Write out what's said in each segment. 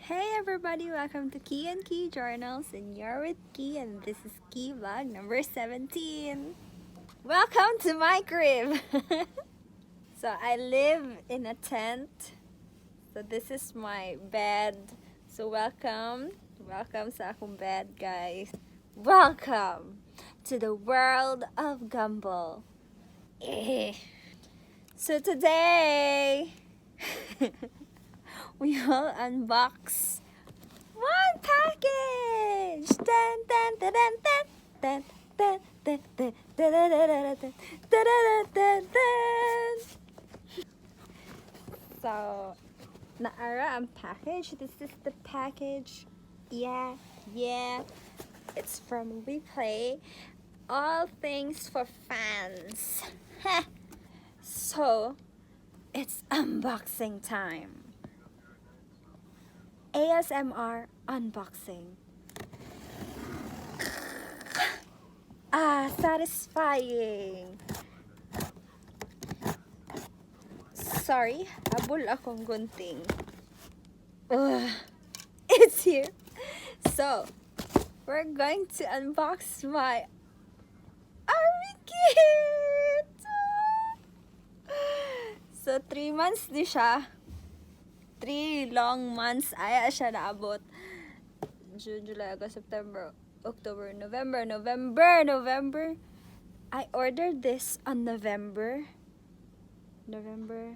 Hey everybody, welcome to Key and Key Journals, and you're with Key, and this is Key Vlog number 17. Welcome to my crib! So I live in a tent, so this is my bed. So welcome sa akong bed, guys. Welcome to the world of Gumball. Eh. So today, we will unbox one package. Dun, dun, dun, dun, dun, dun, dun, dun, dun, dun, dun, dun, dun, dun, dun. So, naara ang package. This is the package. Yeah. It's from WePlay. All things for fans. So, it's unboxing time. ASMR unboxing. Satisfying. Sorry, abol akong gunting. It's here. So, we're going to unbox my army kit. So, 3 months di siya. 3 long months ay siya naabot. June, July, August, September, October, November. I ordered this on November, December.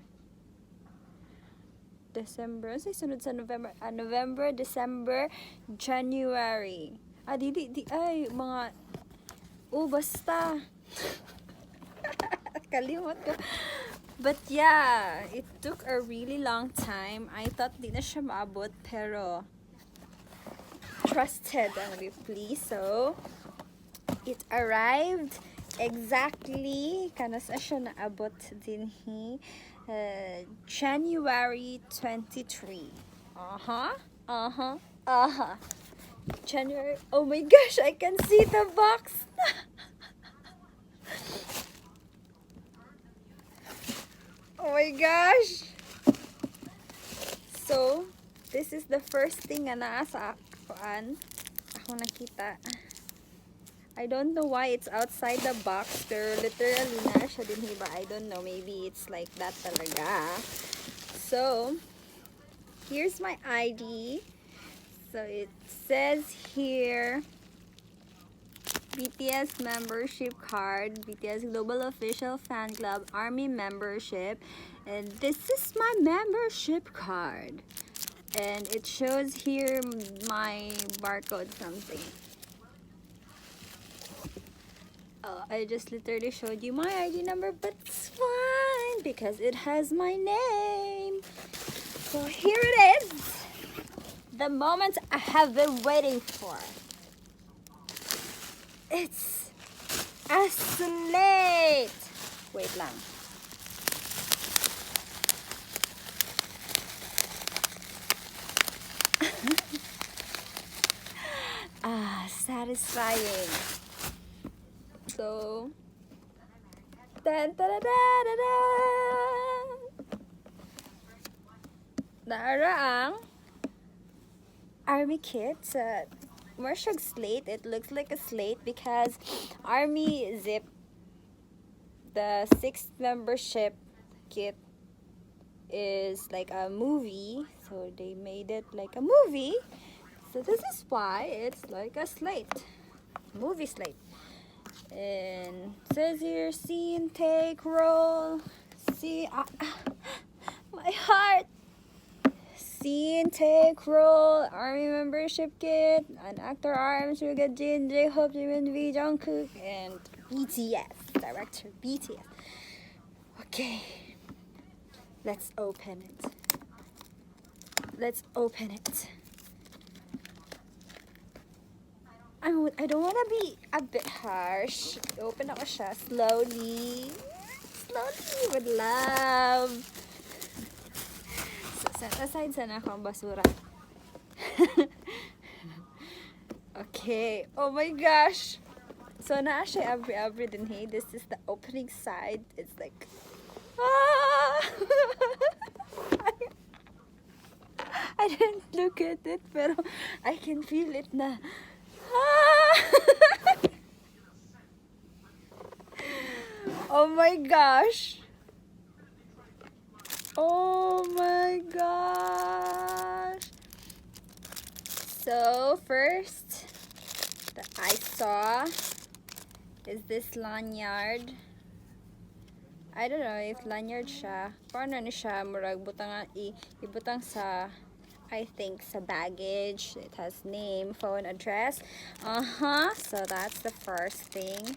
Ano sunod sa November? November, December, January. Mga basta. Kalimot ko. But yeah, it took a really long time. I thought di na siya maabot, pero trusted ang Ripley. So, it arrived exactly kanasa siya naabot din January 23. January. Oh my gosh, I can see the box. Oh my gosh! So, this is the first thing na naa sa ako nakita. I don't know why it's outside the box, pero literally na siya din hiba. I don't know, maybe it's like that talaga. So, here's my ID. So, it says here, BTS membership card, BTS Global Official Fan Club Army membership, and this is my membership card, and it shows here my barcode something. I just literally showed you my ID number, but it's fine because it has my name. So here it is, the moment I have been waiting for. It's a slate. Wait lang. Satisfying. So, dan da da da da da. Naara ang army kit sa more siyang slate. It looks like a slate because Army Zip, the 6th membership kit, is like a movie. So they made it like a movie. So this is why it's like a slate. Movie slate. And it says here, scene, take, roll. See, my heart. Scene, take, roll, Army membership kit, an actor RM, Suga Jin, J-Hope, Jimin V, Jungkook, and BTS, director BTS. Okay, let's open it. I don't want to be a bit harsh. Open ako siya slowly with love. Set aside sana akong basura. Okay. Oh my gosh. So na siya every din hey. This is the opening side. It's like I didn't look at it, pero I can feel it na. Ah! Oh my gosh. Oh my gosh. So first that I saw is this lanyard. I don't know if lanyard siya. Paano na siya? Murag butang ibutang sa, I think, sa baggage. It has name, phone, address. So that's the first thing.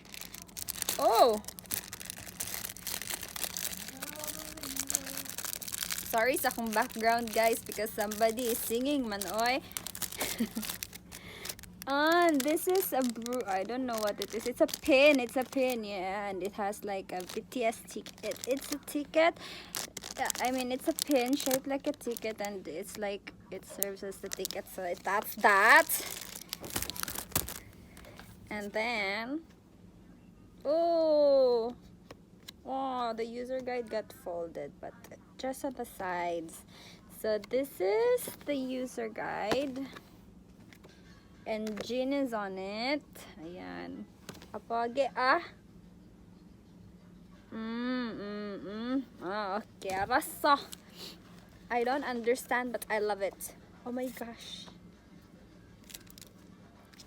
Oh! Sorry sa akong background, guys, because somebody is singing man, oy. This is a I don't know what it is. It's a pin. It's a pin, yeah, and it has like a BTS ticket. It's a ticket. I mean, it's a pin shaped like a ticket, and it's like it serves as the ticket. So that's that. And then, oh, the user guide got folded, but just on the sides. So this is the user guide. And Jin is on it. Ayan. Apage okay. Arasa. I don't understand, but I love it. Oh my gosh.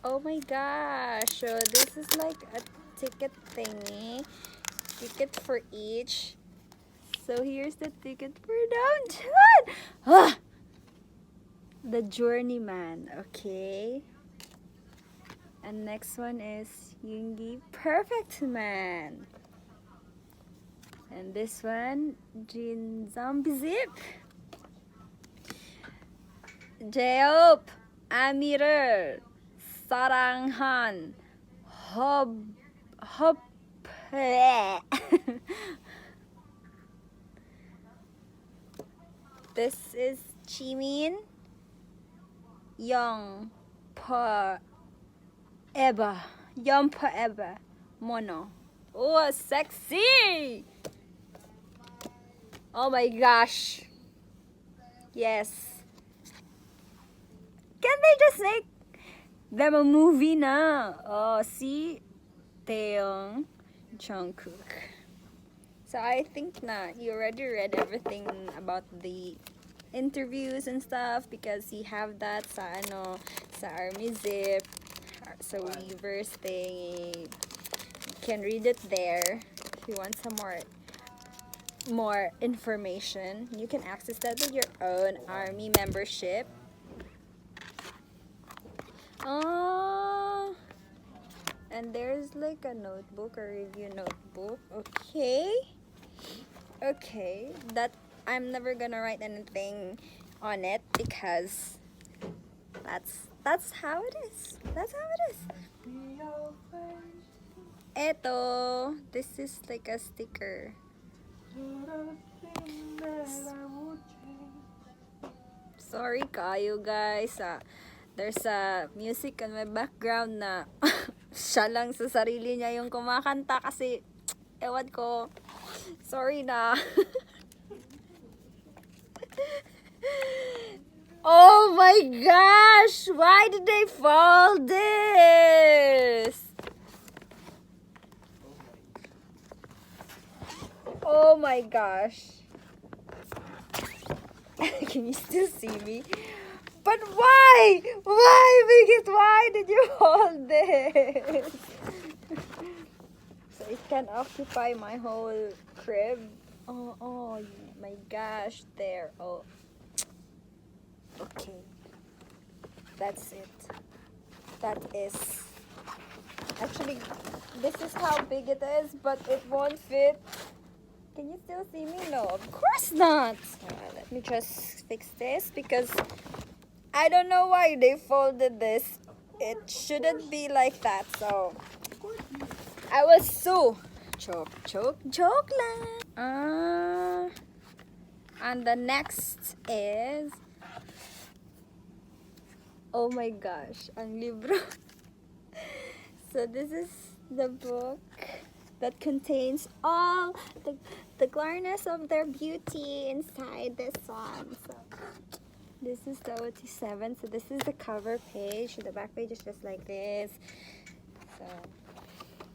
Oh my gosh. So this is like a ticket thingy. Ticket for each. So here's the ticket for downtown. The Journeyman. Okay. And next one is Yoongi Perfect Man. And this one, Jin Zombie Zip. Jeop Amirer Saranghan Hop This is Jimin Young Pa Eba. Young Pa Eba. Mono. Oh, sexy! Oh my gosh. Yes. Can they just make them a movie na? Oh, see? Taeyong, Jungkook. So I think na you already read everything about the interviews and stuff because you have that sa Army Zip, sa Weverse thing. You can read it there. If you want some more information, you can access that with your own Army membership. And there's like a notebook, a review notebook. Okay, that I'm never gonna write anything on it because that's how it is. That's how it is. Eto, this is like a sticker. Sorry kayo guys. There's a music on my background na siya lang sa sarili niya yung kumakanta kasi ewan ko. Sorry na. Oh my gosh! Why did they fold this? Oh my gosh. Can you still see me? But why? Why, Bigit? Why did you hold this? So it can occupy my whole crib. Oh my gosh, there. Oh. Okay. That's it. That is. Actually, this is how big it is, but it won't fit. Can you still see me? No, of course not. Let me just fix this because I don't know why they folded this. It shouldn't be like that. So I will sue. Joke lang. And the next is, oh my gosh, ang libro. So this is the book that contains all the glarness of their beauty inside this one. So This is the OT7. So this is the cover page. The back page is just like this. So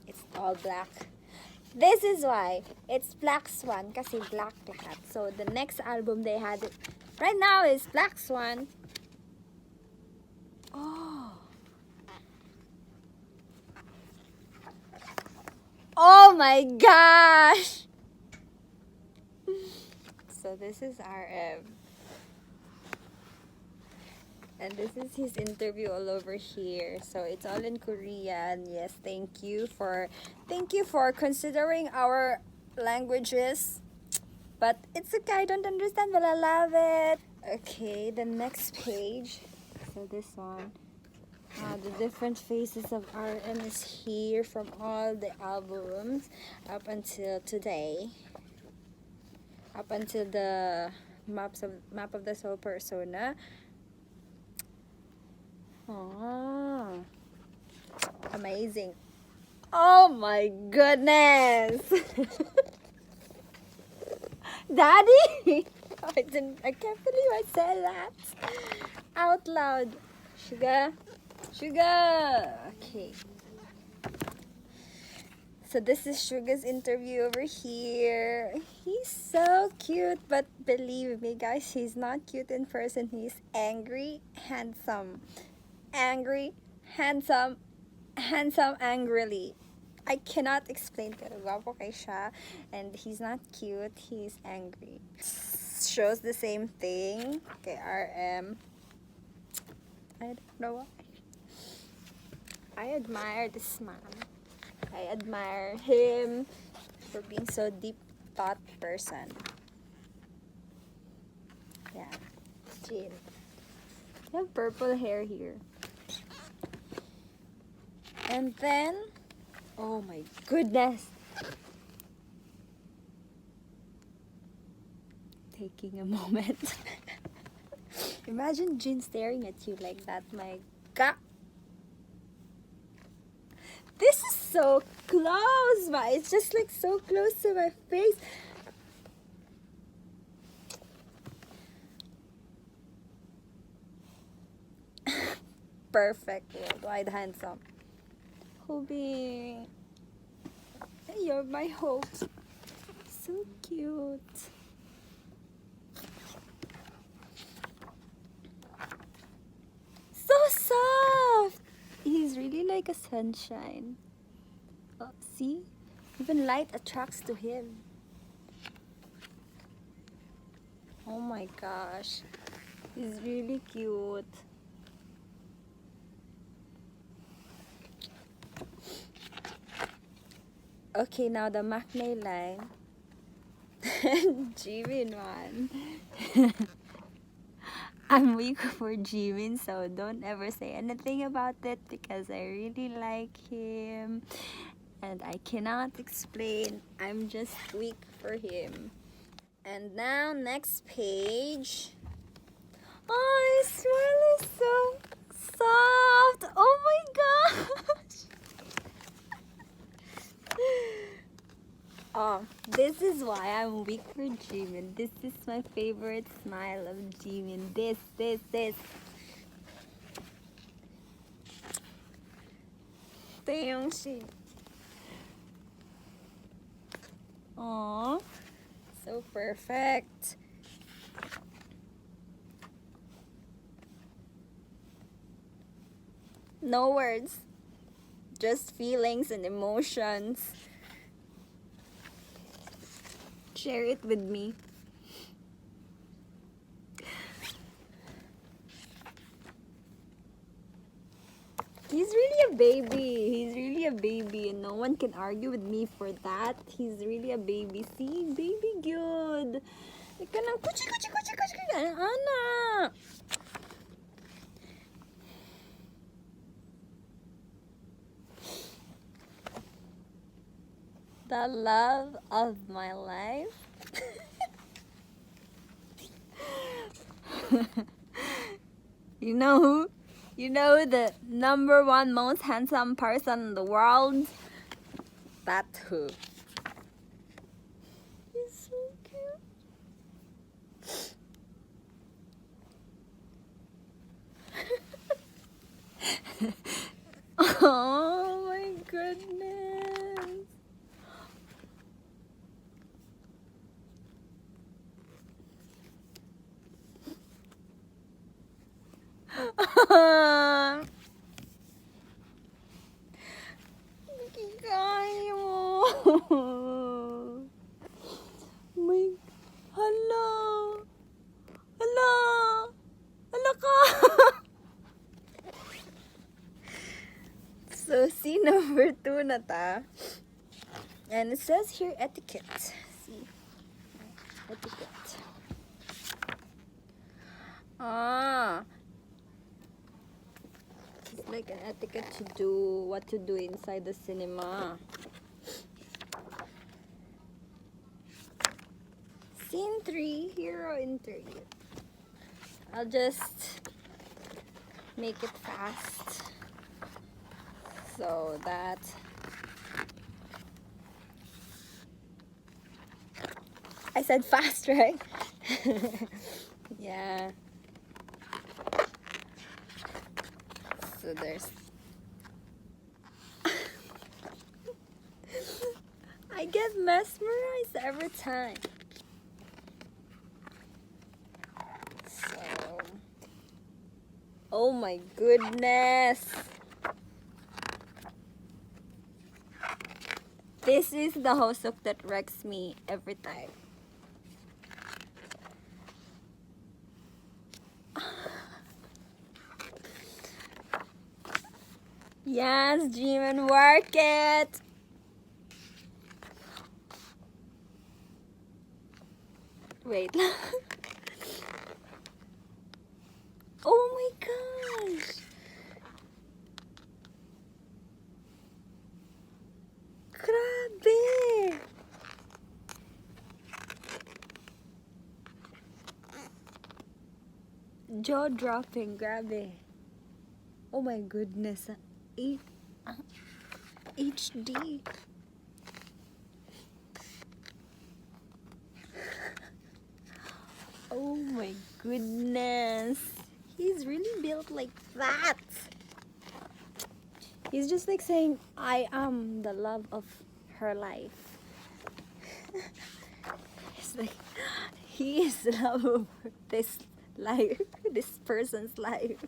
it's all black. This is why it's Black Swan kasi black lahat. So the next album they had right now is Black Swan. Oh. Oh my gosh. So this is RM. And this is his interview all over here. So it's all in Korean. Yes, thank you for considering our languages. But it's okay, I don't understand, but I love it. Okay, the next page. So this one. The different faces of RM is here from all the albums up until today. Up until the map of the soul persona. Oh, amazing. Oh my goodness. Daddy! I can't believe I said that out loud. Sugar. Okay. So this is Sugar's interview over here. He's so cute, but believe me guys, he's not cute in person. He's angry, handsome. Angry, handsome, angrily. I cannot explain pero guwapo kay siya. And he's not cute, he's angry. Shows the same thing kay RM. I don't know why. I admire this man. I admire him for being so deep thought person. Yeah. Jin. You have purple hair here. And then, oh my goodness. Taking a moment. Imagine Jin staring at you like that. My God. This is so close, but it's just like so close to my face. Perfect, worldwide handsome. Hubie, you're my hope. So cute. So soft. He's really like a sunshine. Oh, see? Even light attracts to him. Oh my gosh. He's really cute. Okay, now the Maknae line. Jimin one. I'm weak for Jimin, so don't ever say anything about it because I really like him and I cannot explain. I'm just weak for him. And now next page. Oh, his smile is so soft. Oh my gosh. Oh, this is why I'm weak for Jimin. This is my favorite smile of Jimin. This. Taeyong-shin. Aww, so perfect. No words, just feelings and emotions. Share it with me. He's really a baby. He's really a baby, and no one can argue with me for that. He's really a baby. See, baby good. Ika nang kuchi. Ana. The love of my life. You know who? You know the number one most handsome person in the world? That who? He's so cute. Oh my goodness. Kikaya mo. May, hala. Hala. Hala ka. So, scene number 2 na ta. And it says here etiquette. See? Etiquette. Ah. It's like an etiquette to do what to do inside the cinema. Scene 3, hero interview. I'll just make it fast so that I said fast, right? Yeah. So there's I get mesmerized every time. So, oh my goodness. This is the Hosok that wrecks me every time. Yes, dream and work it. Wait. Oh my gosh. Grabe. Jaw dropping, grabe. Oh my goodness. HD. Oh my goodness. He's really built like that. He's just like saying, I am the love of her life. It's like, he is the love of this life, this person's life.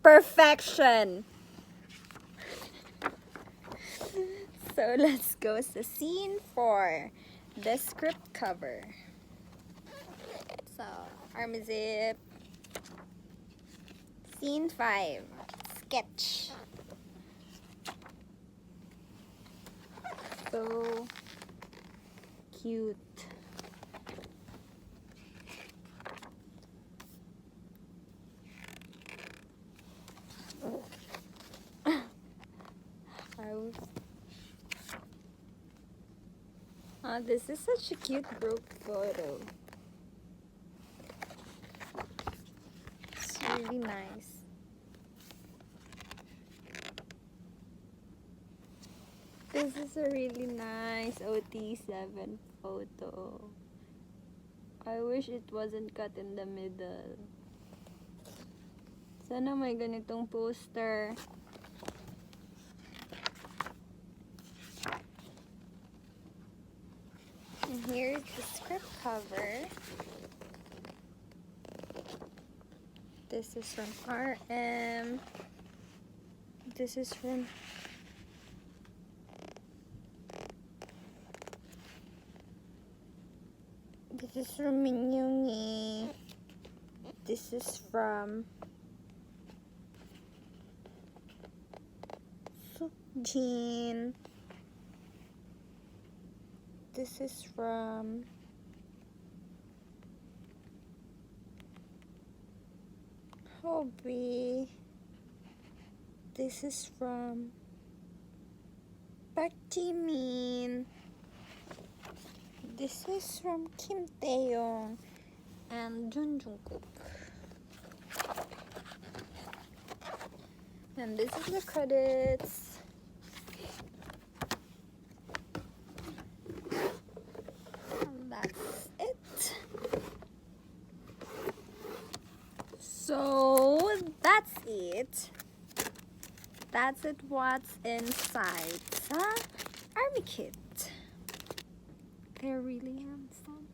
Perfection. So let's go to scene 4, the script cover. So, arm zip. Scene 5, sketch. So cute. This is such a cute group photo. It's really nice. This is a really nice OT7 photo. I wish it wasn't cut in the middle. Sana may ganitong poster. And here's the script cover. This is from RM. This is from Minyoongi. This is from Sookjin. This is from Hobby. This is from Park Jimin. This is from Kim Taeyong and Jung Jungkook. And this is the credits. And that's it. So that's it. That's it. What's inside the army kit? They're really handsome.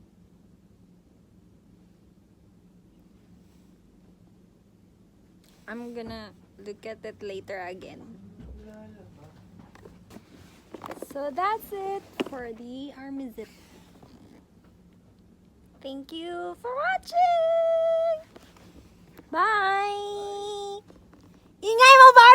I'm gonna look at it later again. So that's it for the army zip. Thank you for watching! Bye! Ingay mo ba?